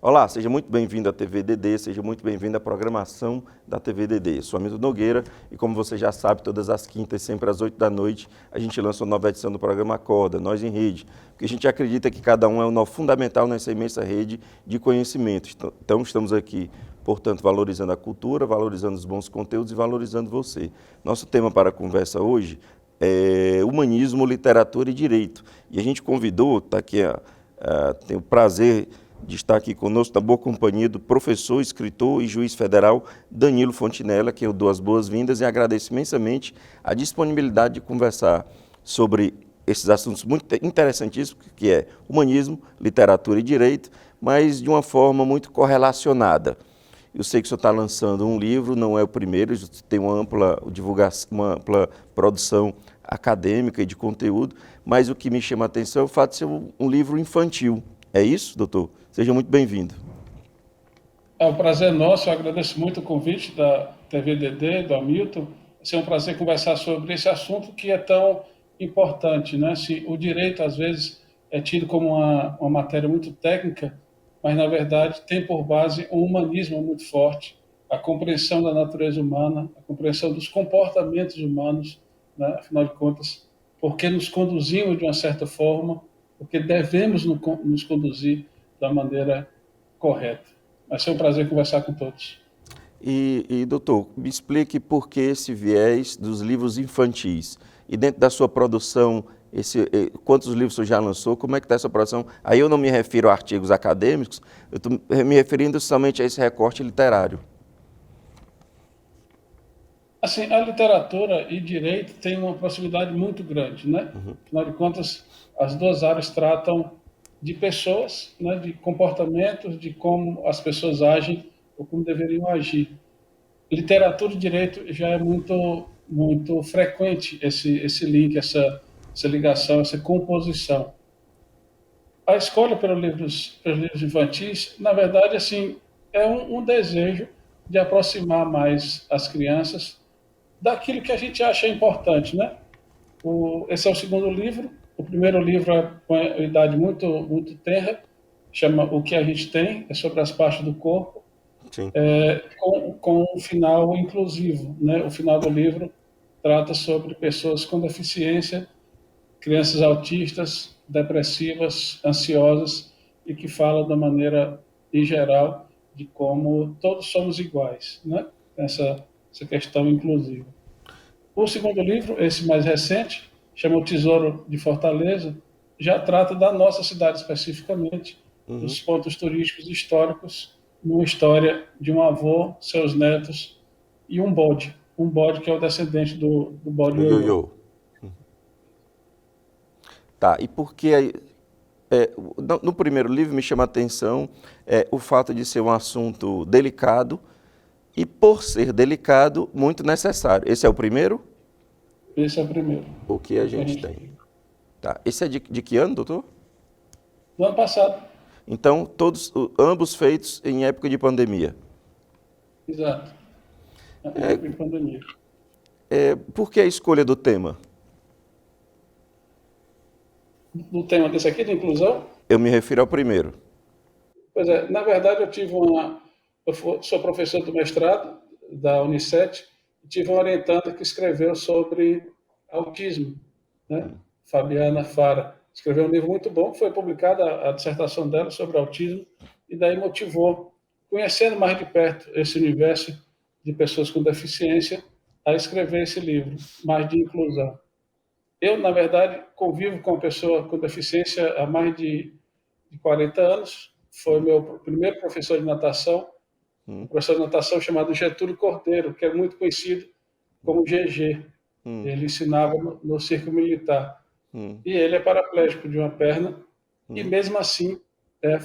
Olá, seja muito bem-vindo à TVDD, seja muito bem-vindo à programação da TVDD. Sou Hamilton Nogueira e, como você já sabe, todas as quintas, sempre às 8 da noite, a gente lança uma nova edição do programa Acorda, Nós em Rede, porque a gente acredita que cada um é um nó fundamental nessa imensa rede de conhecimento. Então, estamos aqui, portanto, valorizando a cultura, valorizando os bons conteúdos e valorizando você. Nosso tema para a conversa hoje é humanismo, literatura e direito. E a gente convidou, está aqui, tem o prazer de estar aqui conosco, na boa companhia do professor, escritor e juiz federal Danilo Fontinella, que eu dou as boas-vindas e agradeço imensamente a disponibilidade de conversar sobre esses assuntos muito interessantíssimos, que é humanismo, literatura e direito, mas de uma forma muito correlacionada. Eu sei que o senhor está lançando um livro, não é o primeiro, tem uma ampla divulgação, uma ampla produção acadêmica e de conteúdo, mas o que me chama a atenção é o fato de ser um livro infantil. É isso, doutor? Seja muito bem-vindo. É um prazer nosso, eu agradeço muito o convite da TVDD, do Hamilton. É um prazer conversar sobre esse assunto que é tão importante, né? Se o direito, às vezes, é tido como uma matéria muito técnica, mas, na verdade, tem por base um humanismo muito forte, a compreensão da natureza humana, a compreensão dos comportamentos humanos, né? Afinal de contas, porque nos conduzimos de uma certa forma, porque devemos nos conduzir da maneira correta. Vai ser um prazer conversar com todos. Doutor, me explique por que esse viés dos livros infantis. E dentro da sua produção, quantos livros você já lançou? Como é que está essa produção? Aí eu não me refiro a artigos acadêmicos, eu estou me referindo somente a esse recorte literário. Assim, a literatura e direito têm uma proximidade muito grande, né? Afinal de contas, as duas áreas tratam de pessoas, né, de comportamentos, de como as pessoas agem ou como deveriam agir. Literatura e direito já é muito frequente esse link, essa ligação, essa composição. A escolha pelos livros infantis, na verdade, assim, é um desejo de aproximar mais as crianças daquilo que a gente acha importante, né? Esse é o segundo livro. O primeiro livro é com a idade muito tenra, chama O que a gente tem, é sobre as partes do corpo, Sim. com um final inclusivo, né? O final do livro trata sobre pessoas com deficiência, crianças autistas, depressivas, ansiosas, e que fala da maneira, em geral, de como todos somos iguais, né? Essa questão inclusiva. O segundo livro, esse mais recente, chama O Tesouro de Fortaleza, já trata da nossa cidade especificamente, dos pontos turísticos históricos, numa história de um avô, seus netos e um bode que é o descendente do bode O ioiô. ioiô. Tá, e por que no primeiro livro me chama a atenção o fato de ser um assunto delicado e, por ser delicado, muito necessário. Esse é o primeiro? Esse é o primeiro. O que a Que a gente gente tem. tem. Tá. Esse é de que ano, doutor? No ano passado, Então, ambos feitos em época de pandemia. exato, em época de pandemia. Por que a escolha do tema? No tema desse aqui, de inclusão, Eu me refiro ao primeiro. pois é, na verdade sou professor do mestrado da Unicef e tive uma orientanda que escreveu sobre autismo, né? Fabiana Fara. Escreveu um livro muito bom, foi publicada a dissertação dela sobre autismo e daí motivou, conhecendo mais de perto esse universo de pessoas com deficiência, a escrever esse livro, mais de inclusão. Eu, na verdade, convivo com uma pessoa com deficiência há mais de 40 anos. Foi meu primeiro professor de natação, um professor de natação chamado Getúlio Cordeiro, que é muito conhecido como GG. Ele ensinava no circo militar. E ele é paraplégico de uma perna, e mesmo assim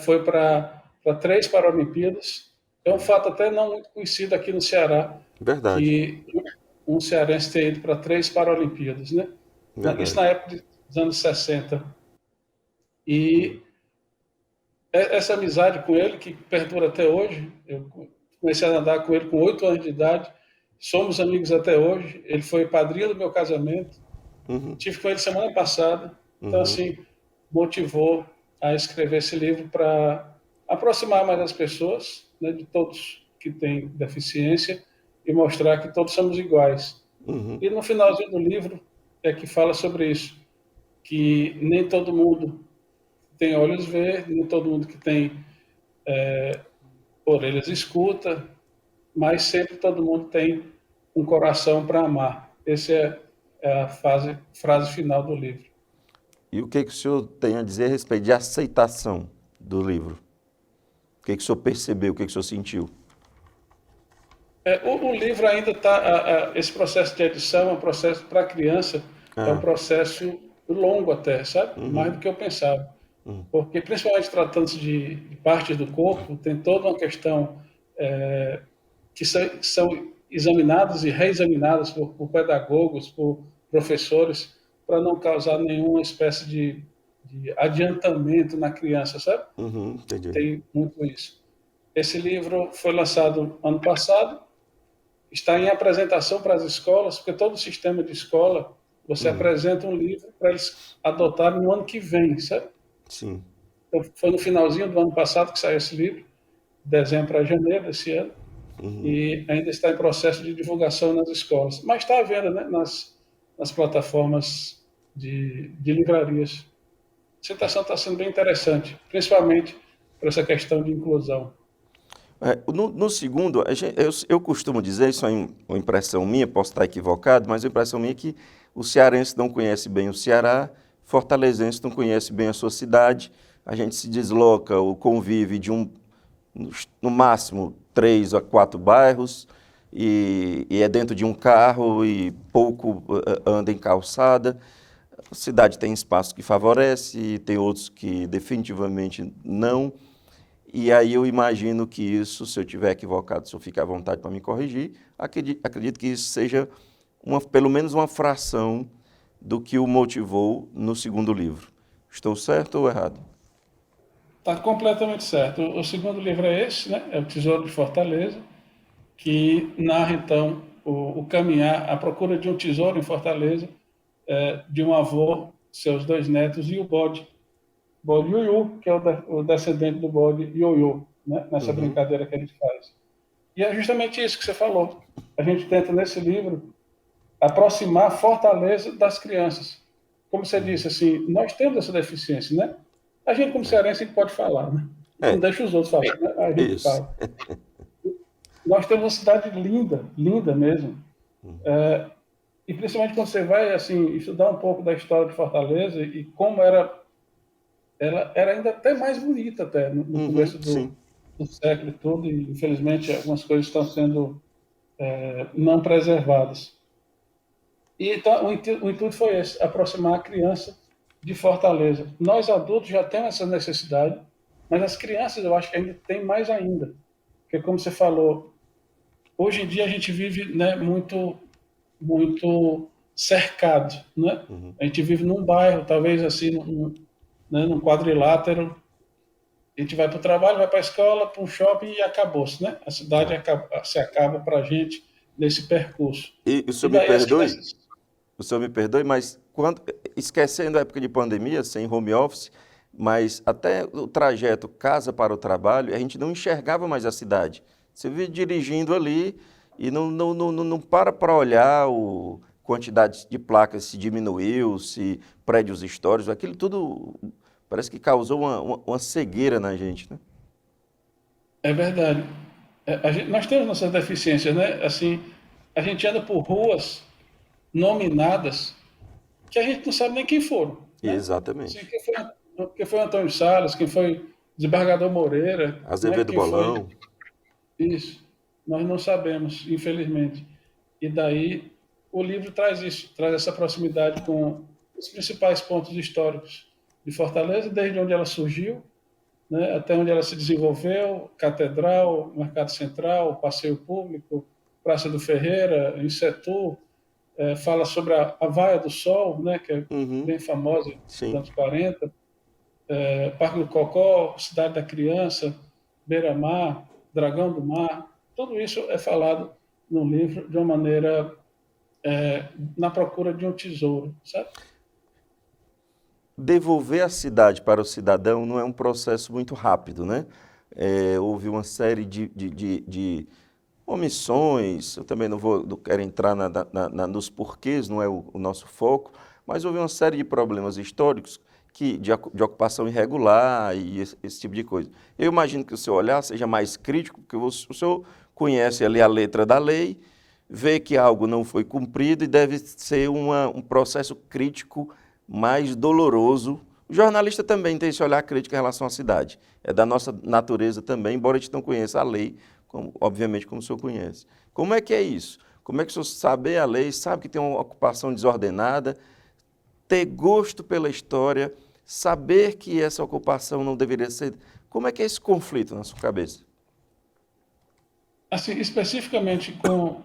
foi para 3 Paralimpíadas. É um fato até não muito conhecido aqui no Ceará, Verdade, que um cearense ter ido para 3 Paralimpíadas, né? Isso na verdade. época dos anos 60. E essa amizade com ele, que perdura até hoje, eu comecei a nadar com ele com 8 anos de idade, somos amigos até hoje, ele foi padrinho do meu casamento, tive com ele semana passada, então assim, motivou a escrever esse livro para aproximar mais as pessoas, né, de todos que têm deficiência e mostrar que todos somos iguais. Uhum. E no finalzinho do livro é que fala sobre isso, que nem todo mundo tem olhos verdes, nem todo mundo que tem orelhas escuta, mas sempre todo mundo tem um coração para amar. Essa é a frase final do livro. E o que que o senhor tem a dizer a respeito de aceitação do livro? O que que o senhor percebeu, o que que o senhor sentiu? O livro ainda está, esse processo de edição é um processo para criança, é um Ah, processo longo até, sabe? Mais do uhum, que eu pensava. Porque, principalmente tratando-se de partes do corpo, tem toda uma questão que são examinadas e reexaminadas por pedagogos, por professores, para não causar nenhuma espécie de adiantamento na criança, sabe? entendi. Tem muito isso. Esse livro foi lançado ano passado, está em apresentação para as escolas, porque todo o sistema de escola, você Uhum, apresenta um livro para eles adotarem no ano que vem, sabe? sim. Então, foi no finalzinho do ano passado que saiu esse livro, dezembro a janeiro desse ano, Uhum. e ainda está em processo de divulgação nas escolas. Mas está à venda, né, nas plataformas de livrarias. A citação está sendo bem interessante, principalmente para essa questão de inclusão. No segundo, eu costumo dizer, isso é uma impressão minha, posso estar equivocado, mas a impressão minha é que o cearense não conhece bem o Ceará, fortalezense não conhece bem a sua cidade, a gente se desloca ou convive no máximo 3 a 4 bairros, e é dentro de um carro e pouco anda em calçada. A cidade tem espaço que favorece, e tem outros que definitivamente não. E aí eu imagino que isso, se eu estiver equivocado, se eu ficar à vontade para me corrigir, acredito que isso seja pelo menos uma fração do que o motivou no segundo livro. Estou certo ou errado? Está completamente certo. O segundo livro é esse, né? É o Tesouro de Fortaleza, que narra, então, o caminhar, a procura de um tesouro em Fortaleza, de um avô, seus 2 netos e o bode Yuyu, que é o descendente do bode Ioiô, né? Nessa Uhum. brincadeira que a gente faz. E é justamente isso que você falou. A gente tenta, nesse livro, aproximar Fortaleza das crianças. Como você disse, assim, nós temos essa deficiência, né? A gente, como cearense, a gente pode falar, né? Não É, deixa os outros falar, né? A gente isso. fala. Nós temos uma cidade linda, linda mesmo. E principalmente quando você vai, assim, estudar um pouco da história de Fortaleza e como ela era ainda até mais bonita até no Uhum, começo sim. do século todo, e infelizmente algumas coisas estão sendo não preservadas. E então, o intuito foi esse, aproximar a criança de Fortaleza. Nós adultos já temos essa necessidade, mas as crianças eu acho que ainda tem mais ainda. Porque como você falou, hoje em dia a gente vive, né, muito cercado, né? A gente vive num bairro, talvez assim, né, num quadrilátero. A gente vai para o trabalho, vai para a escola, para um shopping e acabou-se, né? A cidade É. se acaba para a gente nesse percurso. E o E senhor me daí as perdoe, crianças. mas esquecendo a época de pandemia, sem home office, mas até o trajeto casa para o trabalho, a gente não enxergava mais a cidade. Você vive dirigindo ali e não para olhar quantidade de placas se diminuiu, se prédios históricos, aquilo tudo parece que causou uma cegueira na gente, né? É verdade. Nós temos nossas deficiências, né? Assim, a gente anda por ruas nominadas que a gente não sabe nem quem foram, né? Assim, Exatamente. quem foi Antônio Salles, quem foi Desembargador Moreira, né? Azevedo Quem foi Bolão. isso. Nós não sabemos, infelizmente. E daí o livro traz isso, traz essa proximidade com os principais pontos históricos de Fortaleza, desde onde ela surgiu, né, até onde ela se desenvolveu, Catedral, Mercado Central, Passeio Público, Praça do Ferreira, em Setu, fala sobre a Vaia do Sol, né, que é Uhum, bem famosa dos sim. anos 40, Parque do Cocó, Cidade da Criança, Beira-Mar, Dragão do Mar, tudo isso é falado no livro de uma maneira na procura de um tesouro, sabe? Devolver a cidade para o cidadão não é um processo muito rápido, né? houve uma série de omissões, eu também não quero entrar nos porquês, não é o nosso foco, mas houve uma série de problemas históricos de ocupação irregular e esse tipo de coisa. Eu imagino que o seu olhar seja mais crítico, porque o senhor conhece ali a letra da lei, vê que algo não foi cumprido e deve ser um processo crítico mais doloroso. O jornalista também tem esse olhar crítico em relação à cidade. É da nossa natureza também, embora a gente não conheça a lei, obviamente como o senhor conhece. Como é que é isso? Como é que o senhor sabe a lei, sabe que tem uma ocupação desordenada, ter gosto pela história, saber que essa ocupação não deveria ser... Como é que é esse conflito na sua cabeça? Assim, especificamente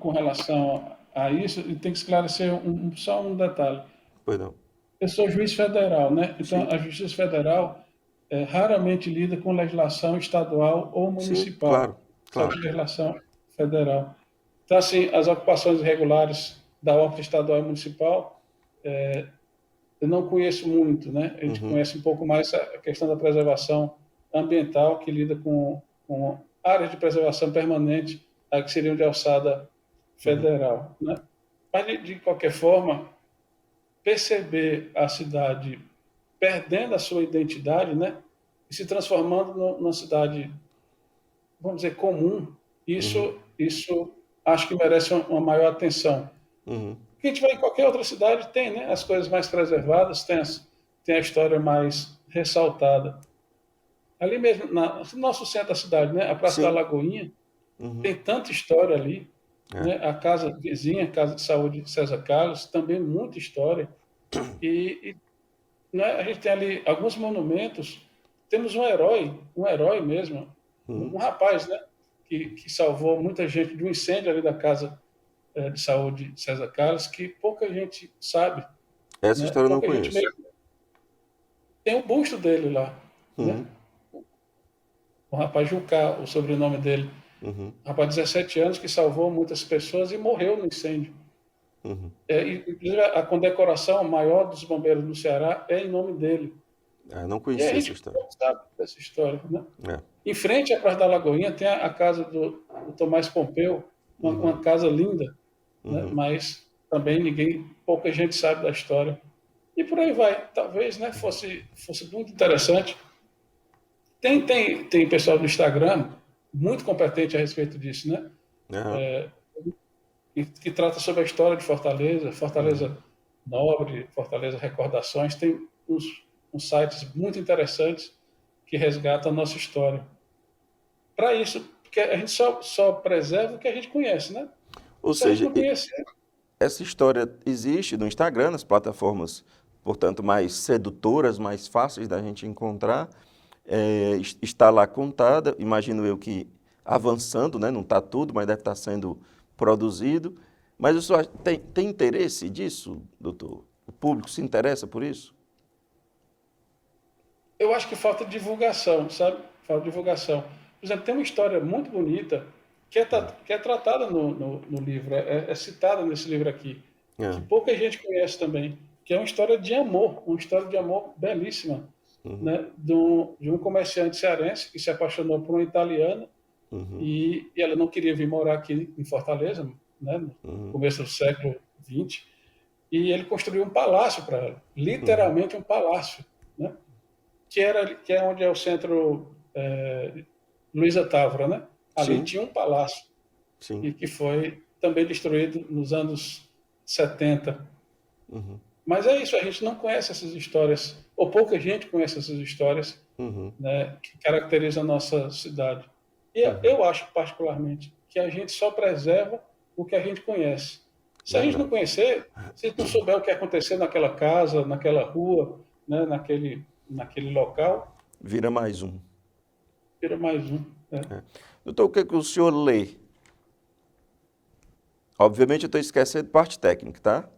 com relação a isso, eu tenho que esclarecer só um detalhe. Pois não. Eu sou juiz federal, né? Então, Sim, a Justiça Federal raramente lida com legislação estadual ou sim, municipal. claro, Só claro. com legislação federal. Então, assim, as ocupações irregulares da ordem estadual e municipal, eu não conheço muito, né? A gente Uhum, conhece um pouco mais a questão da preservação ambiental, que lida com áreas de preservação permanente, que seriam de alçada uhum, federal, né? Mas, de qualquer forma, perceber a cidade perdendo a sua identidade, né? E se transformando numa cidade, vamos dizer, comum, uhum, isso acho que merece uma maior atenção. uhum, Porque a gente vai em qualquer outra cidade, tem, né? As coisas mais preservadas, tem a história mais ressaltada. Ali mesmo, no nosso centro da cidade, né? A Praça da sim, Lagoinha, uhum, tem tanta história ali, é, né? A casa vizinha, a Casa de Saúde de César Carlos, também muita história. E né, a gente tem ali alguns monumentos. Temos um herói mesmo, uhum. um rapaz, né? Que salvou muita gente de um incêndio ali da Casa de Saúde de César Carlos, que pouca gente sabe, Essa né? história eu não Pouca gente conheço. mesmo. Tem o busto dele lá, né? Uhum, O rapaz Jucá, o sobrenome dele. uhum, Um rapaz de 17 anos que salvou muitas pessoas e morreu no incêndio. uhum. Inclusive, a condecoração maior dos bombeiros do Ceará é em nome dele. Não E a conhecia essa gente história. pouco sabe dessa história, né? É, Em frente à Praça da Lagoinha tem a casa do Tomás Pompeu, uhum, uma casa linda, né? uhum, Mas também pouca gente sabe da história. E por aí vai. Talvez, né, fosse muito interessante. Tem pessoal no Instagram muito competente a respeito disso, né? aham, Que trata sobre a história de Fortaleza, uhum. Fortaleza Nobre, Fortaleza Recordações. Tem uns sites muito interessantes que resgatam a nossa história. Para isso, porque a gente só preserva o que a gente conhece, né? Ou Se a gente seja, não conhecer, essa história existe no Instagram, nas plataformas, portanto, mais sedutoras, mais fáceis da gente encontrar. Está lá contada, imagino eu que avançando, né? Não está tudo, mas deve estar sendo produzido. Mas o senhor tem interesse disso, doutor? O público se interessa por isso? eu acho que falta divulgação, sabe? Falta divulgação. Por exemplo, tem uma história muito bonita que é tratada no livro, é citada nesse livro aqui, que É. pouca gente conhece também, que é uma história de amor belíssima, Uhum, né? De um comerciante cearense que se apaixonou por uma italiana uhum, e ela não queria vir morar aqui em Fortaleza, né? No uhum, começo do século XX, e ele construiu um palácio para ela, uhum. literalmente um palácio, né? Que é onde é o centro Luiza Távora, né? Ali Sim, tinha um palácio sim. e que foi também destruído nos anos 70. Uhum, Mas é isso, a gente não conhece essas histórias, ou pouca gente conhece essas histórias, uhum, né, que caracterizam a nossa cidade. E uhum. eu acho, particularmente, que a gente só preserva o que a gente conhece. Se a gente não Verdade. conhecer, se a gente não souber o que aconteceu naquela casa, naquela rua, né, naquele local, Vira mais um. vira mais um. Né? Doutor, o que é que o senhor lê? Obviamente eu estou esquecendo parte técnica, tá?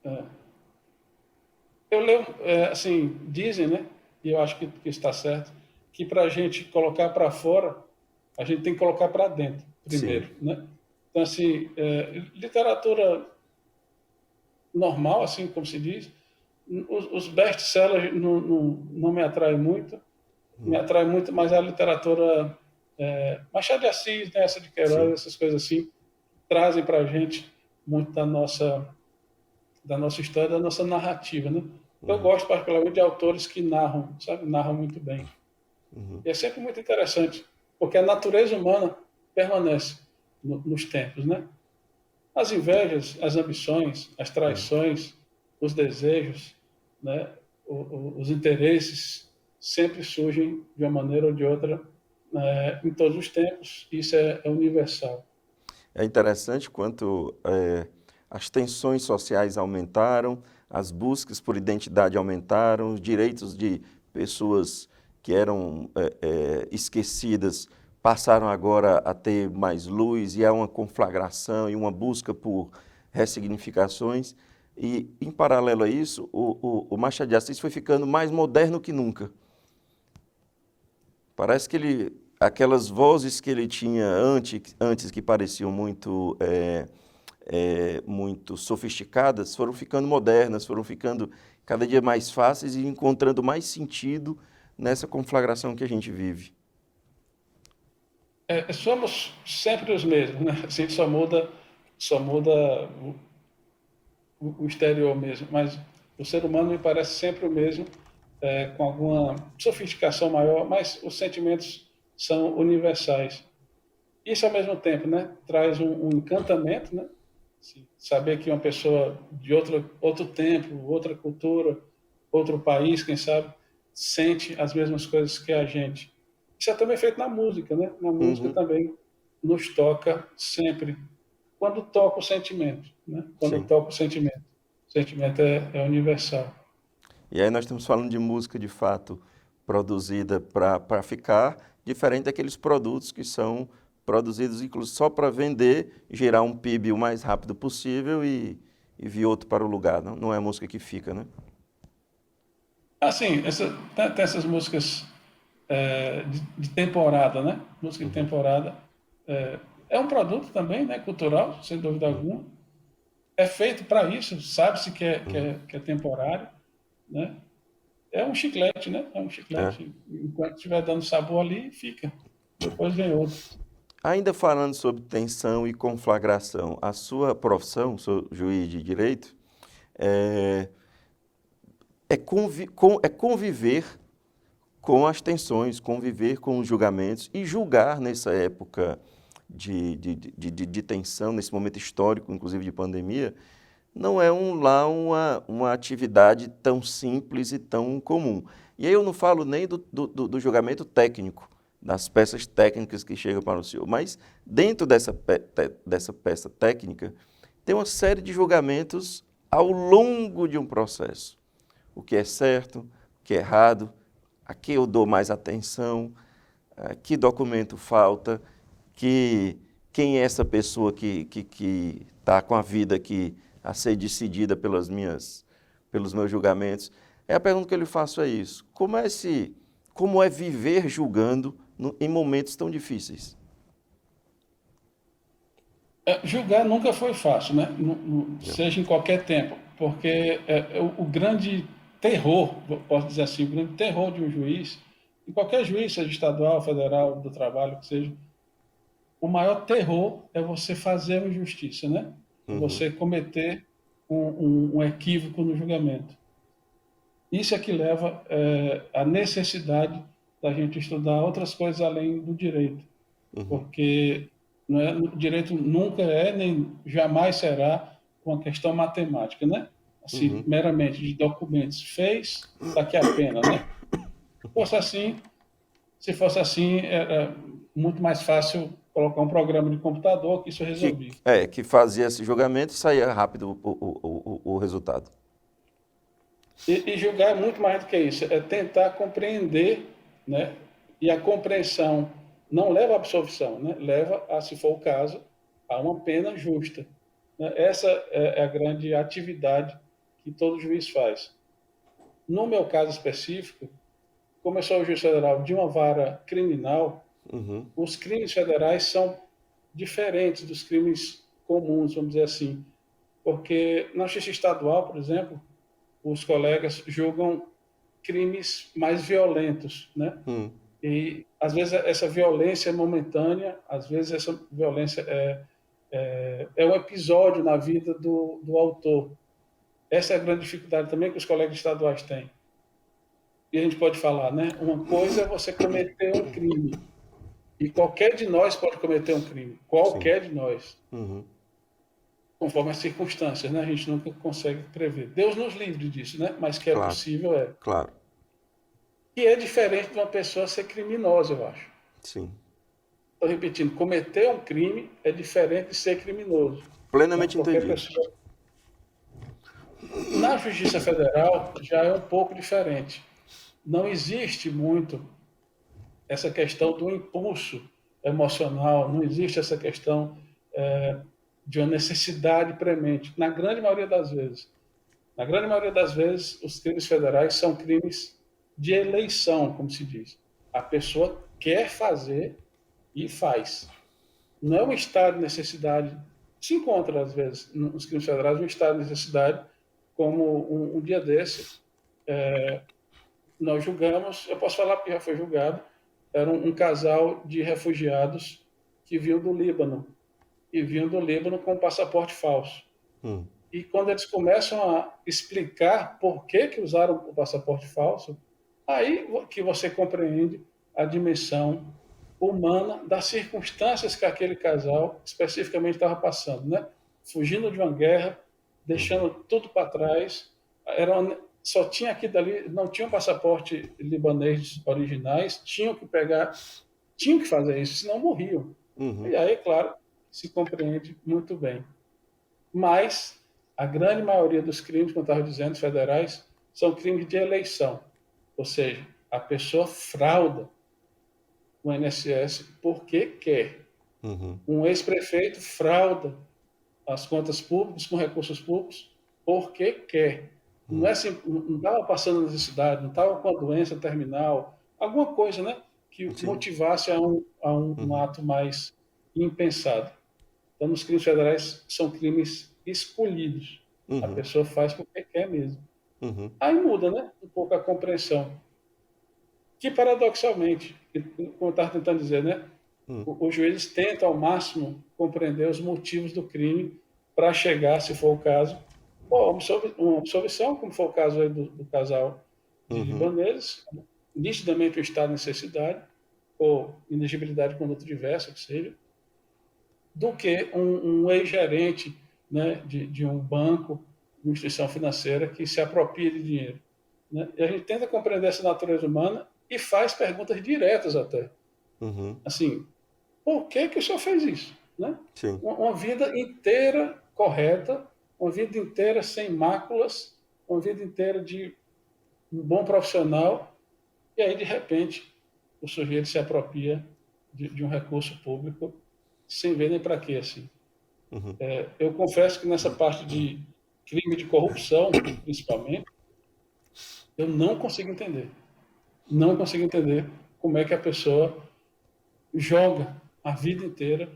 É. Eu leio, assim, dizem, né, e eu acho que está certo, que para a gente colocar para fora, a gente tem que colocar para dentro Sim. primeiro, né? Então, assim, literatura normal, assim como se diz, os best-sellers não me atraem muito. Me atrai muito mais a literatura Machado de Assis, né, essa de Queiroz, Sim. essas coisas assim, trazem para a gente muito da nossa história, da nossa narrativa, né? Eu gosto particularmente de autores que narram, sabe? Narram muito bem. E é sempre muito interessante, porque a natureza humana permanece nos tempos, né? As invejas, as ambições, as traições, os desejos, né? Os interesses sempre surgem de uma maneira ou de outra em todos os tempos. Isso é universal. É interessante quanto as tensões sociais aumentaram, as buscas por identidade aumentaram, os direitos de pessoas que eram esquecidas passaram agora a ter mais luz e há uma conflagração e uma busca por ressignificações. E, em paralelo a isso, o Machado de Assis foi ficando mais moderno que nunca. Parece que aquelas vozes que ele tinha antes que pareciam muito sofisticadas, foram ficando modernas, foram ficando cada dia mais fáceis e encontrando mais sentido nessa conflagração que a gente vive. Somos sempre os mesmos, né? A gente só muda o exterior mesmo, mas o ser humano me parece sempre o mesmo, com alguma sofisticação maior, mas os sentimentos são universais. Isso, ao mesmo tempo, né, traz um encantamento, né? Saber que uma pessoa de outro tempo, outra cultura, outro país, quem sabe, sente as mesmas coisas que a gente. Isso é também feito na música, né? Na música Uhum, também nos toca sempre. Quando toca o sentimento, né? Quando sim. toca o sentimento. O sentimento é universal. E aí nós estamos falando de música de fato produzida para ficar, diferente daqueles produtos que são produzidos inclusive só para vender, gerar um PIB o mais rápido possível e vir outro para o lugar. Não, não é a música que fica, né? Assim, tem essas músicas de temporada, né? Música de temporada. É um produto também, né? Cultural, sem dúvida alguma. É feito para isso, sabe-se que é temporário, né? É um chiclete, né? É um É. chiclete. Enquanto estiver dando sabor ali, fica. Depois vem outro. Ainda falando sobre tensão e conflagração, a sua profissão, sou juiz de direito, é, é conviver com as tensões, conviver com os julgamentos e julgar nessa época de tensão, nesse momento histórico, inclusive de pandemia, não é lá uma atividade tão simples e tão comum. E aí eu não falo nem do julgamento técnico, das peças técnicas que chegam para o senhor, mas dentro dessa peça técnica tem uma série de julgamentos ao longo de um processo. O que é certo, o que é errado, a que eu dou mais atenção, que documento falta, quem é essa pessoa que está com a vida aqui a ser decidida pelos meus julgamentos. A pergunta que eu lhe faço é isso. Como é viver julgando em momentos tão difíceis? Julgar nunca foi fácil, né? Seja em qualquer tempo, porque o grande terror, posso dizer assim, o grande terror de um juiz, e qualquer juiz, seja estadual, federal, do trabalho, que seja, o maior terror é você fazer uma injustiça, né? É Uhum, você cometer um equívoco no julgamento. Isso é que leva à necessidade da gente estudar outras coisas além do direito, uhum, porque não é, o direito nunca é nem jamais será uma questão matemática, né? Assim, uhum. meramente de documentos. Fez, está aqui a pena, né? Fosse assim, se fosse assim, era muito mais fácil colocar um programa de computador que isso resolvia. Que fazia esse julgamento e saía rápido o resultado. E julgar é muito mais do que isso, é tentar compreender, né? E a compreensão não leva à absolvição, né? Leva, a, se for o caso, a uma pena justa. Né? Essa é a grande atividade que todo juiz faz. No meu caso específico, como eu sou o juiz federal de uma vara criminal, Uhum, os crimes federais são diferentes dos crimes comuns, vamos dizer assim. Porque na justiça estadual, por exemplo, os colegas julgam crimes mais violentos, né? E, às vezes, essa violência é momentânea, às vezes, essa violência é um episódio na vida do autor. Essa é a grande dificuldade também que os colegas estaduais têm. E a gente pode falar, né? Uma coisa é você cometer um crime, e qualquer de nós pode cometer um crime, qualquer de nós, conforme as circunstâncias, né? A gente nunca consegue prever. Deus nos livre disso, né? Mas que é Claro, possível, é. claro. E é diferente de uma pessoa ser criminosa, eu acho. Sim. Estou repetindo, cometer um crime é diferente de ser criminoso. Plenamente Qualquer entendido. pessoa. Na Justiça Federal já é um pouco diferente. Não existe muito essa questão do impulso emocional, não existe essa questão de uma necessidade premente, na grande maioria das vezes. Na grande maioria das vezes, os crimes federais são crimes de eleição, como se diz. A pessoa quer fazer e faz. Não é um estado de necessidade. Se encontra, às vezes, nos crimes federais, um estado de necessidade, como um dia desse, nós julgamos, eu posso falar porque já foi julgado, era um casal de refugiados que vinham do Líbano, e vinham do Líbano com passaporte falso. E quando eles começam a explicar por que usaram o passaporte falso, aí que você compreende a dimensão humana das circunstâncias que aquele casal especificamente estava passando, né? Fugindo de uma guerra, deixando tudo para trás, só tinha aqui dali, não tinha um passaporte libanês originais, tinham que fazer isso, senão morriam. E aí, claro, se compreende muito bem. Mas a grande maioria dos crimes, como eu estava dizendo, federais, são crimes de eleição. Ou seja, a pessoa frauda o INSS porque quer. Um ex-prefeito frauda as contas públicas com recursos públicos porque quer. Não é assim, não estava passando necessidade, não estava com a doença terminal, alguma coisa, né, que motivasse a um ato mais impensado. Então, nos crimes federais, são crimes escolhidos. A pessoa faz porque quer mesmo. Aí muda, né, um pouco a compreensão. Que, paradoxalmente, como eu estava tentando dizer, né, os juízes tentam, ao máximo, compreender os motivos do crime para chegar, se for o caso, ou uma absolvição, como foi o caso aí do casal de libaneses, nitidamente um estado de necessidade, ou inegibilidade de conduta diversa, que seja, do que um ex-gerente, né, de um banco, de uma instituição financeira que se apropria de dinheiro. Né? E a gente tenta compreender essa natureza humana e faz perguntas diretas até. Assim, por que o senhor fez isso? Né? Uma vida inteira correta, uma vida inteira sem máculas, uma vida inteira de um bom profissional, e aí, de repente, o sujeito se apropria de um recurso público sem ver nem para quê, assim. Eu confesso que nessa parte de crime de corrupção, principalmente, eu não consigo entender. Não consigo entender como é que a pessoa joga a vida inteira,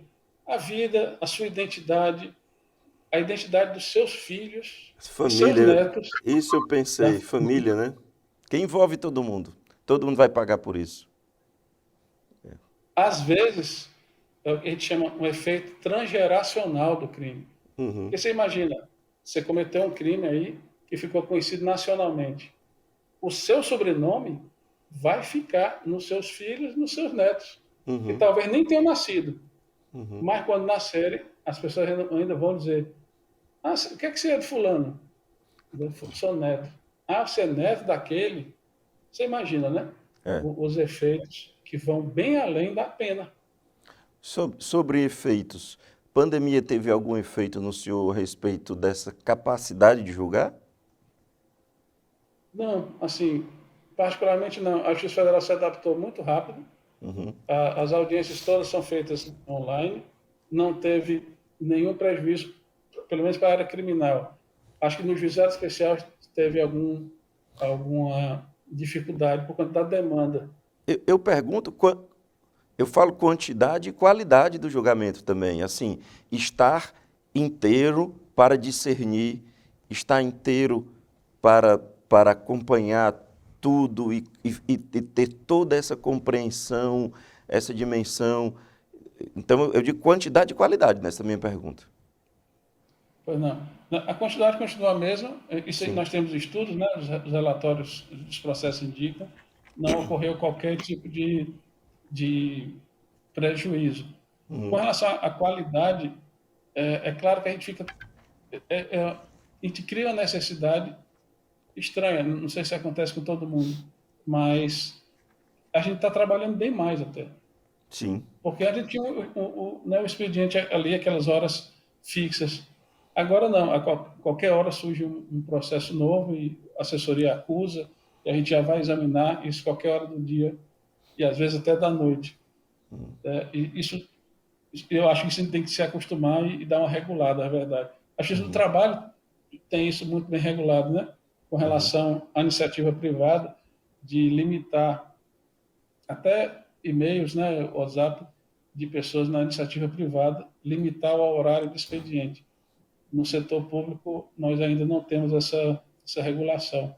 a vida, a sua identidade, a identidade dos seus filhos, dos seus Família, netos. isso eu pensei, família, né? Que envolve todo mundo. Todo mundo vai pagar por isso. Às vezes, é o que a gente chama um efeito transgeracional do crime. Porque você imagina, você cometeu um crime aí que ficou conhecido nacionalmente. O seu sobrenome vai ficar nos seus filhos, nos seus netos, que talvez nem tenham nascido. Mas quando nascerem, as pessoas ainda vão dizer: ah, o que é que você é de fulano? Eu sou neto. Ah, você é neto daquele? Você imagina, né? Os efeitos que vão bem além da pena. Sobre efeitos, pandemia teve algum efeito no senhor a respeito dessa capacidade de julgar? Não, assim, particularmente não. A Justiça Federal se adaptou muito rápido. As audiências todas são feitas online. Não teve nenhum prejuízo, pelo menos para a área criminal. Acho que no juizado especial teve alguma dificuldade por conta da demanda. Eu pergunto, eu falo quantidade e qualidade do julgamento também. Assim, estar inteiro para discernir, estar inteiro para acompanhar tudo e ter toda essa compreensão, essa dimensão. Então, eu digo quantidade e qualidade nessa minha pergunta. Pois não. A quantidade continua a mesma, isso aí Sim. nós temos estudos, né, os relatórios dos processos indicam, não ocorreu qualquer tipo de prejuízo. Com Uhum. relação à qualidade, é claro que a gente fica, a gente cria uma necessidade estranha, não sei se acontece com todo mundo, mas a gente está trabalhando bem mais até. Sim. Porque a gente tinha né, o expediente ali, aquelas horas fixas. Agora não, qualquer hora surge um processo novo e a assessoria acusa, e a gente já vai examinar isso qualquer hora do dia, e às vezes até da noite. E isso, eu acho que isso tem que se acostumar e dar uma regulada, na verdade. A justiça do Uhum. trabalho tem isso muito bem regulado, né? Com Uhum. relação à iniciativa privada, de limitar até e-mails, né, WhatsApp, de pessoas na iniciativa privada, limitar o horário do expediente. No setor público, nós ainda não temos essa regulação.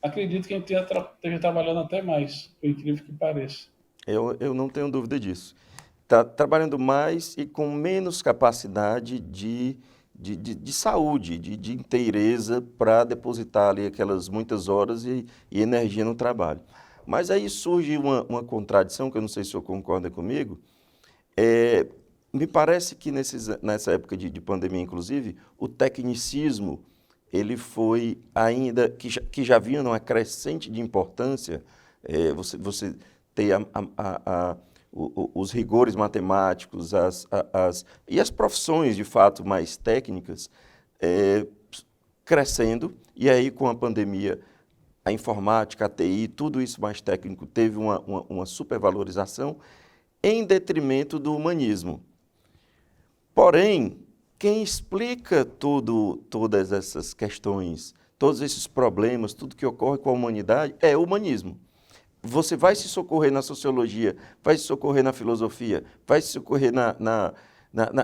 Acredito que a gente esteja trabalhando até mais, por incrível que pareça. Eu não tenho dúvida disso. Está trabalhando mais e com menos capacidade de saúde, de inteireza para depositar ali aquelas muitas horas e energia no trabalho. Mas aí surge uma contradição, que eu não sei se o senhor concorda comigo. É, me parece que nessa época de pandemia, inclusive, o tecnicismo, ele foi ainda, que já vinha numa crescente de importância, você ter os rigores matemáticos, e as profissões, de fato, mais técnicas, é, crescendo, e aí com a pandemia, a informática, a TI, tudo isso mais técnico teve uma supervalorização, em detrimento do humanismo. Porém, quem explica todas essas questões, todos esses problemas, tudo que ocorre com a humanidade, é o humanismo. Você vai se socorrer na sociologia, vai se socorrer na filosofia, vai se socorrer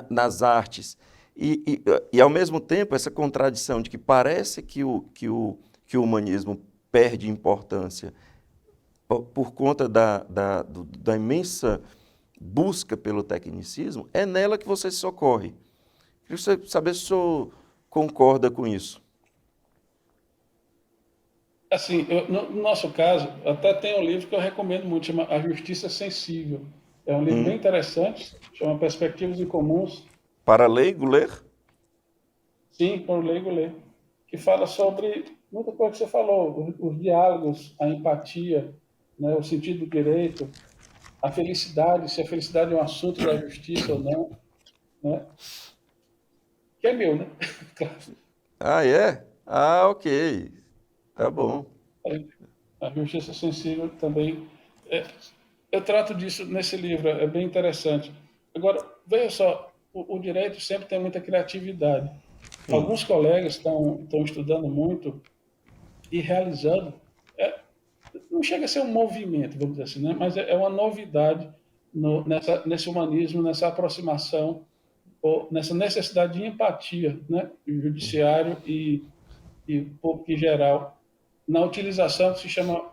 nas artes. E, ao mesmo tempo, essa contradição de que parece que o humanismo perde importância por conta da imensa busca pelo tecnicismo, é nela que você se socorre. Queria saber se o senhor concorda com isso. Assim, no nosso caso, até tem um livro que eu recomendo muito, chama A Justiça Sensível. É um livro bem interessante, chama Perspectivas Incomuns. Para leigo ler? Sim, para o leigo ler, que fala sobre muita coisa que você falou, os diálogos, a empatia, né, o sentido do direito, a felicidade, se a felicidade é um assunto da justiça ou não, né? Que é meu, né? Ah, é? Ah, ok. Tá bom. A justiça sensível também. É, eu trato disso nesse livro, é bem interessante. Agora, veja só, o direito sempre tem muita criatividade. Alguns colegas estão estudando muito e realizando. Não chega a ser um movimento, vamos dizer assim, né? Mas é uma novidade nesse humanismo, nessa aproximação, ou nessa necessidade de empatia, né? O judiciário e público em geral, na utilização que se chama,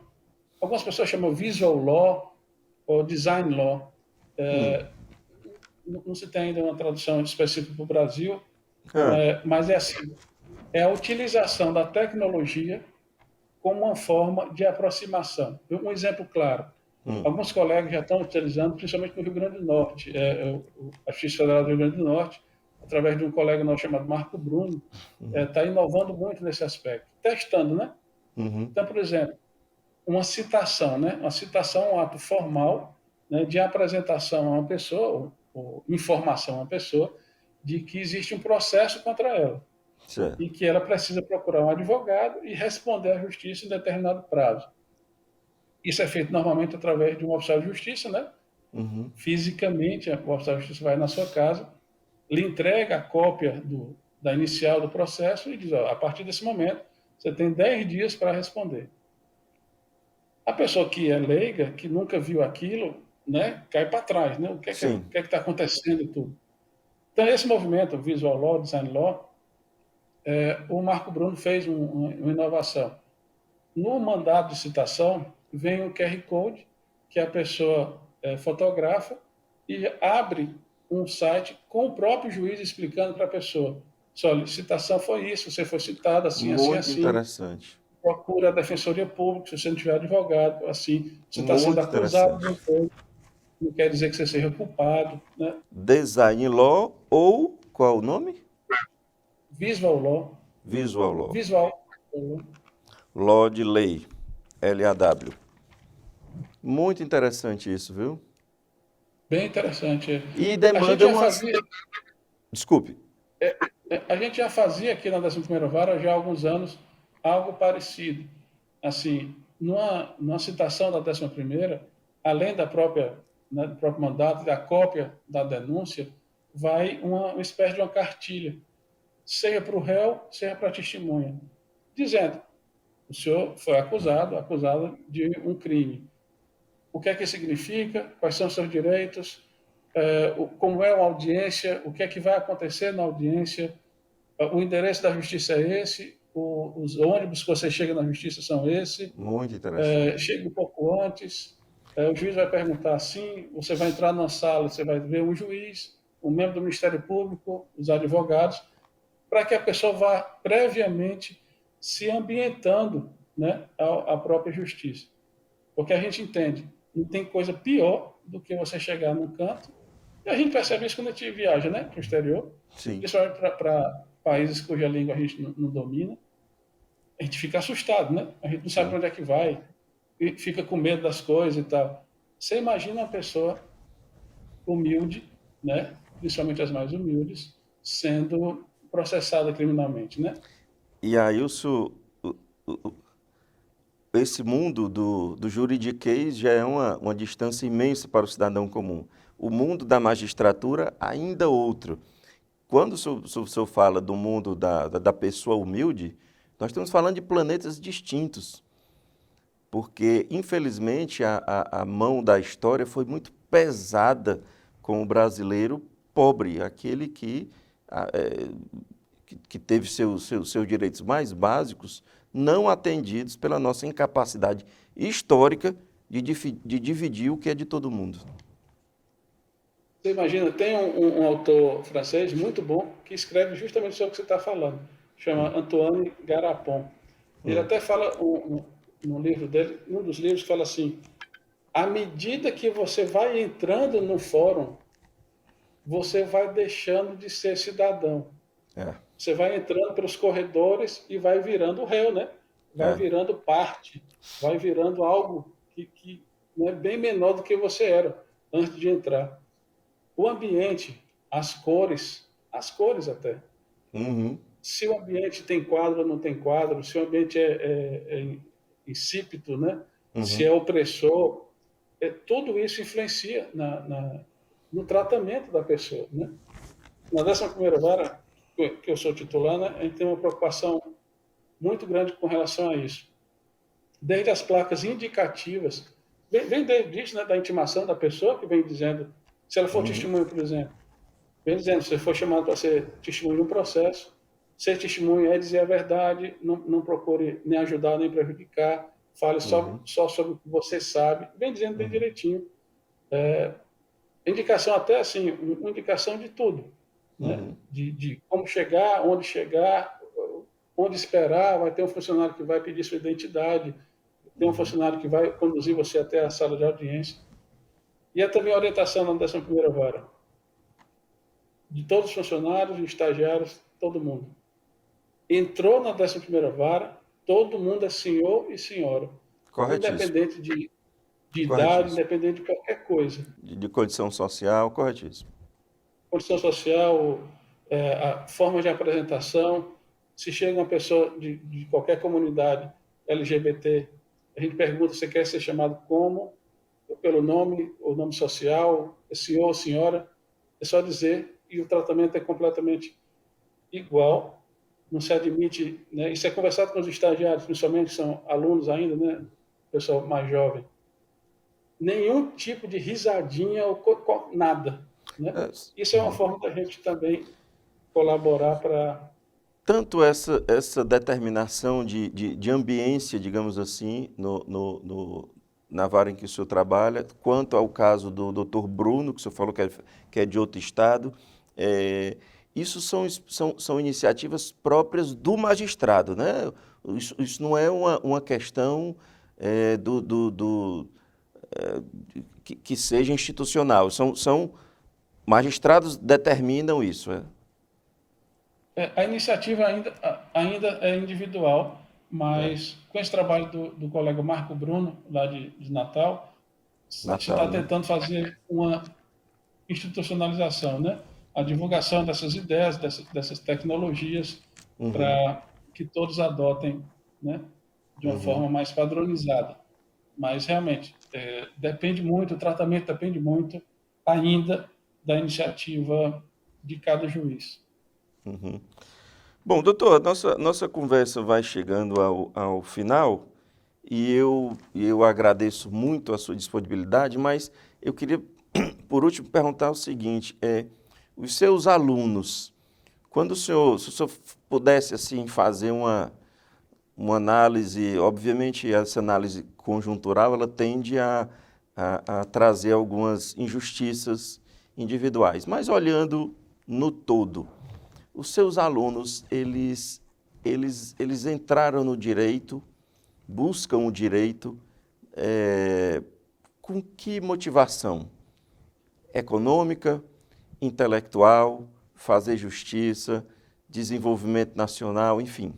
algumas pessoas chamam visual law ou design law. Hum. Não se tem ainda uma tradução específica para o Brasil, Ah, mas é assim, é a utilização da tecnologia como uma forma de aproximação. Um exemplo claro, alguns colegas já estão utilizando, principalmente no Rio Grande do Norte, a Justiça Federal do Rio Grande do Norte, através de um colega nosso chamado Marco Bruno, está inovando muito nesse aspecto, testando, né? uhum, Então, por exemplo, uma citação, né? Uma citação é um ato formal, né, de apresentação a uma pessoa, ou informação a uma pessoa, de que existe um processo contra ela certo. e que ela precisa procurar um advogado e responder à justiça em determinado prazo. Isso é feito normalmente através de um oficial de justiça, né? Uhum, Fisicamente, o oficial de justiça vai na sua casa, lhe entrega a cópia da inicial do processo e diz, ó, a partir desse momento, você tem 10 dias para responder. A pessoa que é leiga, que nunca viu aquilo, né, cai para trás, né? O que sim. é que está acontecendo e tudo. Então, esse movimento, Visual Law, Design Law, o Marco Bruno fez uma inovação. no mandado de citação, vem um QR Code que a pessoa fotografa e abre um site com o próprio juiz explicando para a pessoa: olha, citação foi isso, você foi citado assim, assim, Muito assim, interessante. procura a defensoria pública, se você não tiver advogado, assim, você está sendo Muito acusado interessante. de uma coisa, não quer dizer que você seja culpado, né? Design Law ou qual o nome? Visual Law, Visual Law. Visual, Law de lei, LAW. Muito interessante isso, viu? bem interessante. E A gente demanda já umas... fazia, Desculpe. a gente já fazia aqui na 11ª Vara já há alguns anos algo parecido. Assim, numa citação da 11ª, além da própria, né, do próprio mandato, da cópia da denúncia, vai uma espécie de uma cartilha, seja para o réu, seja para a testemunha, dizendo: o senhor foi acusado de um crime. O que é que significa? Quais são os seus direitos? Como é uma audiência? O que é que vai acontecer na audiência? O endereço da justiça é esse? Os ônibus que você chega na justiça são esse? Muito interessante. Chega um pouco antes. O juiz vai perguntar assim, você vai entrar na sala, você vai ver o juiz, o membro do Ministério Público, os advogados, para que a pessoa vá previamente se ambientando, né, à própria justiça. Porque a gente entende, não tem coisa pior do que você chegar num canto, e a gente percebe isso quando a gente viaja, né, para o exterior, Sim. principalmente para países cuja língua a gente não domina, a gente fica assustado, né? A gente não sabe para onde é que vai, e fica com medo das coisas e tal. Você imagina uma pessoa humilde, né, principalmente as mais humildes, sendo processada criminalmente, né? E aí, esse mundo do juridiquês já é uma distância imensa para o cidadão comum. O mundo da magistratura, ainda outro. Quando o senhor fala do mundo da pessoa humilde, nós estamos falando de planetas distintos. Porque, infelizmente, a mão da história foi muito pesada com o brasileiro pobre, aquele que teve seus direitos mais básicos não atendidos pela nossa incapacidade histórica de dividir o que é de todo mundo. Você imagina, tem um autor francês muito bom que escreve justamente sobre o que você está falando. Chama Antoine Garapon. Ele até fala no livro dele, um dos livros fala assim: à medida que você vai entrando no fórum, você vai deixando de ser cidadão. É, Você vai entrando pelos corredores e vai virando réu, né? Vai é. virando parte, vai virando algo que é bem menor do que você era antes de entrar. O ambiente, as cores até. Uhum, Se o ambiente tem quadro ou não tem quadro, se o ambiente é insípido, né? Se uhum, é opressor, tudo isso influencia no tratamento da pessoa, né? Na 11ª Vara, que eu sou titular, né, a gente tem uma preocupação muito grande com relação a isso. Desde as placas indicativas, vem desde isso, né, da intimação da pessoa, que vem dizendo, se ela for uhum, testemunha, por exemplo, vem dizendo, se você for chamado para ser testemunha de um processo, ser testemunha é dizer a verdade, não procure nem ajudar nem prejudicar, fale uhum, só sobre o que você sabe, vem dizendo bem uhum, direitinho. Indicação até assim, uma indicação de tudo, né? uhum, De como chegar, onde esperar, vai ter um funcionário que vai pedir sua identidade, tem um uhum, funcionário que vai conduzir você até a sala de audiência. E é também a orientação na 11ª Vara, de todos os funcionários, estagiários, todo mundo. Entrou na 11ª Vara, todo mundo é senhor e senhora, corretíssimo, independente de idade, corretíssimo. independente de qualquer coisa. De condição social, corretíssimo. Condição social, a forma de apresentação. Se chega uma pessoa de qualquer comunidade LGBT, a gente pergunta se quer ser chamado como, pelo nome, o nome social, senhor ou senhora, é só dizer, e o tratamento é completamente igual, não se admite, né? Isso é conversado com os estagiários, principalmente são alunos ainda, né? Pessoal mais jovem. Nenhum tipo de risadinha ou nada, né? É, Isso é uma forma da gente também colaborar para tanto essa determinação de ambiência, digamos assim, na vara em que o senhor trabalha, quanto ao caso do doutor Bruno, que o senhor falou que é de outro estado, isso são iniciativas próprias do magistrado, né? Isso não é uma questão que seja institucional, são magistrados determinam isso. A iniciativa ainda é individual, mas com esse trabalho do colega Marco Bruno, lá de Natal, a gente está Natal, né? tentando fazer uma institucionalização, né? A divulgação dessas ideias, dessas tecnologias, Uhum, para que todos adotem, né? De uma uhum, forma mais padronizada. Mas, realmente, depende muito, o tratamento depende muito ainda da iniciativa de cada juiz. uhum. Bom, doutor, nossa conversa vai chegando ao final e eu agradeço muito a sua disponibilidade, mas eu queria, por último, perguntar o seguinte, os seus alunos, se o senhor pudesse assim fazer uma análise, obviamente essa análise conjuntural, ela tende a trazer algumas injustiças individuais, mas olhando no todo, os seus alunos, eles entraram no direito, buscam o direito, com que motivação? Econômica, intelectual, fazer justiça, desenvolvimento nacional, enfim.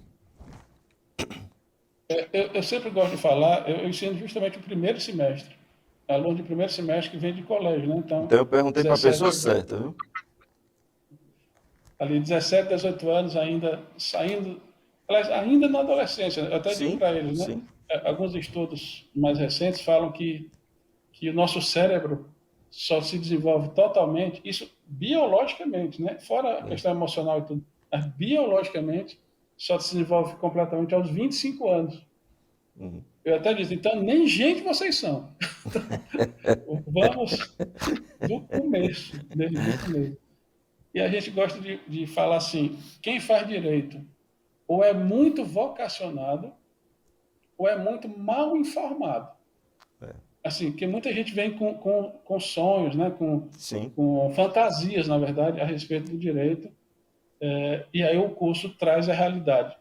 Eu sempre gosto de falar, eu ensino justamente o primeiro semestre. Aluno de primeiro semestre que vem de colégio, né? Então, Então eu perguntei para a 17, pessoa certa, viu? ali 17, 18 anos ainda saindo, aliás, ainda na adolescência. Eu até digo Sim, para eles, né? sim. Alguns estudos mais recentes falam que o nosso cérebro só se desenvolve totalmente, isso biologicamente, né? Fora a questão emocional e tudo, mas biologicamente só se desenvolve completamente aos 25 anos. Uhum. Eu até disse, então nem gente vocês são. Vamos do começo, desde o começo. E a gente gosta de falar assim, quem faz direito ou é muito vocacionado ou é muito mal informado. Assim, que muita gente vem com sonhos, né? Sim. Com fantasias, na verdade, a respeito do direito, e aí o curso traz a realidade.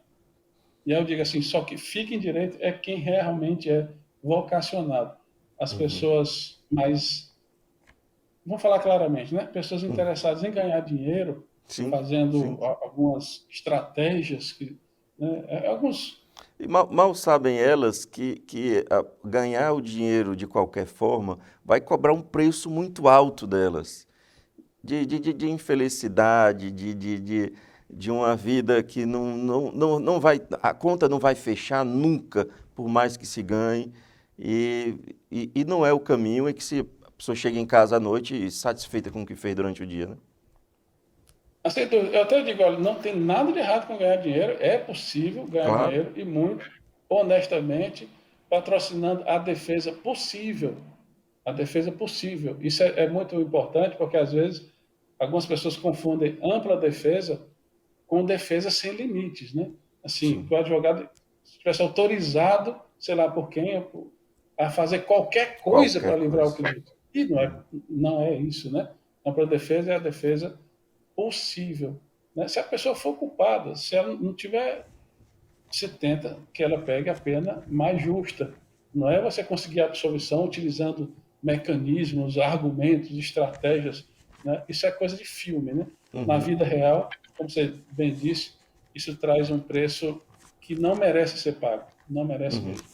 E aí eu digo assim, só que fica em direito é quem realmente é vocacionado. As Uhum. pessoas mais, vamos falar claramente, né? Pessoas Uhum. interessadas em ganhar dinheiro, Sim, fazendo sim. algumas estratégias, né? Alguns. E mal sabem elas que ganhar o dinheiro de qualquer forma vai cobrar um preço muito alto delas. De infelicidade, de uma vida que não vai, a conta não vai fechar nunca, por mais que se ganhe, e não é o caminho em que a pessoa chega em casa à noite satisfeita com o que fez durante o dia, né? Assim, eu até digo, olha, não tem nada de errado com ganhar dinheiro, é possível ganhar Claro. dinheiro e muito, honestamente, patrocinando a defesa possível. A defesa possível. Isso é muito importante porque, às vezes, algumas pessoas confundem ampla defesa com defesa sem limites, né? Assim, Sim. que o advogado estivesse autorizado, sei lá por quem, a fazer qualquer coisa Qualquer para livrar o coisa. cliente. E não é isso, né? Ampla defesa é a defesa possível. Né? Se a pessoa for culpada, se ela não tiver, se tenta que ela pegue a pena mais justa. Não é você conseguir a absolvição utilizando mecanismos, argumentos, estratégias. Né? Isso é coisa de filme. Né? Na Uhum. vida real, como você bem disse, isso traz um preço que não merece ser pago. Não merece Uhum. mesmo.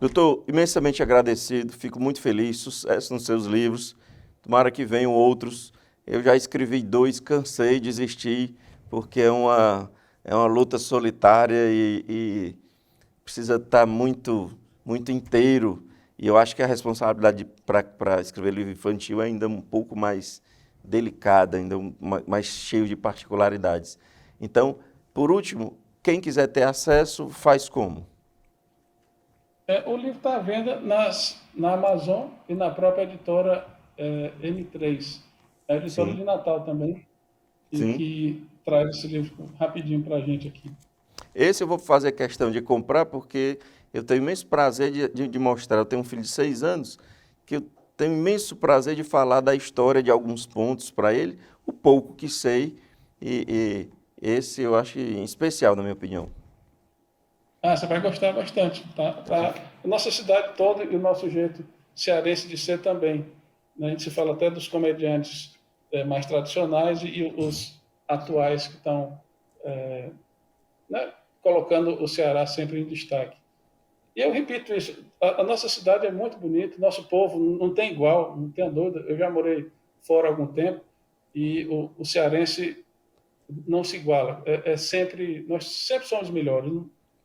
Doutor, imensamente agradecido, fico muito feliz, sucesso nos seus livros, tomara que venham outros. Eu já escrevi 2, cansei, desisti, porque é uma luta solitária e precisa estar muito inteiro. E eu acho que a responsabilidade para escrever livro infantil é ainda um pouco mais delicada, ainda mais cheio de particularidades. Então, por último, quem quiser ter acesso, faz como? O livro está à venda na Amazon e na própria editora M3, a editora Sim, de Natal também, e sim. que traz esse livro rapidinho para a gente aqui. Esse eu vou fazer questão de comprar porque eu tenho imenso prazer de mostrar. Eu tenho um filho de 6 anos que eu tenho imenso prazer de falar da história de alguns pontos para ele, o pouco que sei, e esse eu acho especial, na minha opinião. Você vai gostar bastante. Tá? A nossa cidade toda e o nosso jeito cearense de ser também. Né? A gente se fala até dos comediantes mais tradicionais e os atuais que estão né, colocando o Ceará sempre em destaque. E eu repito isso, a nossa cidade é muito bonita, nosso povo não tem igual, não tenha dúvida. Eu já morei fora há algum tempo e o cearense não se iguala. Nós sempre somos melhores.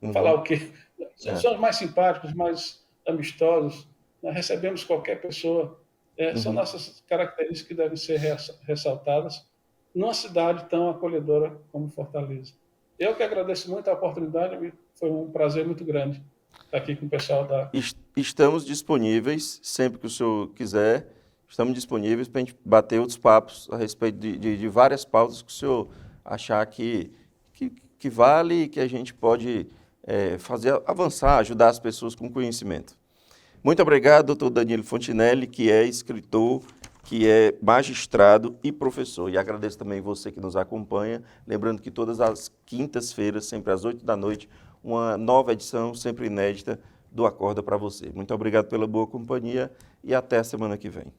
Não falar o quê? Somos mais simpáticos, mais amistosos, nós recebemos qualquer pessoa. São nossas características que devem ser ressaltadas numa cidade tão acolhedora como Fortaleza. Eu que agradeço muito a oportunidade, foi um prazer muito grande estar aqui com o pessoal da... Estamos disponíveis, sempre que o senhor quiser, estamos disponíveis para a gente bater outros papos a respeito de várias pautas que o senhor achar que vale e que a gente pode fazer avançar, ajudar as pessoas com conhecimento. Muito obrigado, doutor Danilo Fontinelli, que é escritor, que é magistrado e professor. E agradeço também você que nos acompanha. Lembrando que todas as quintas-feiras, sempre às 8 da noite, uma nova edição, sempre inédita, do Acorda para você. Muito obrigado pela boa companhia e até a semana que vem.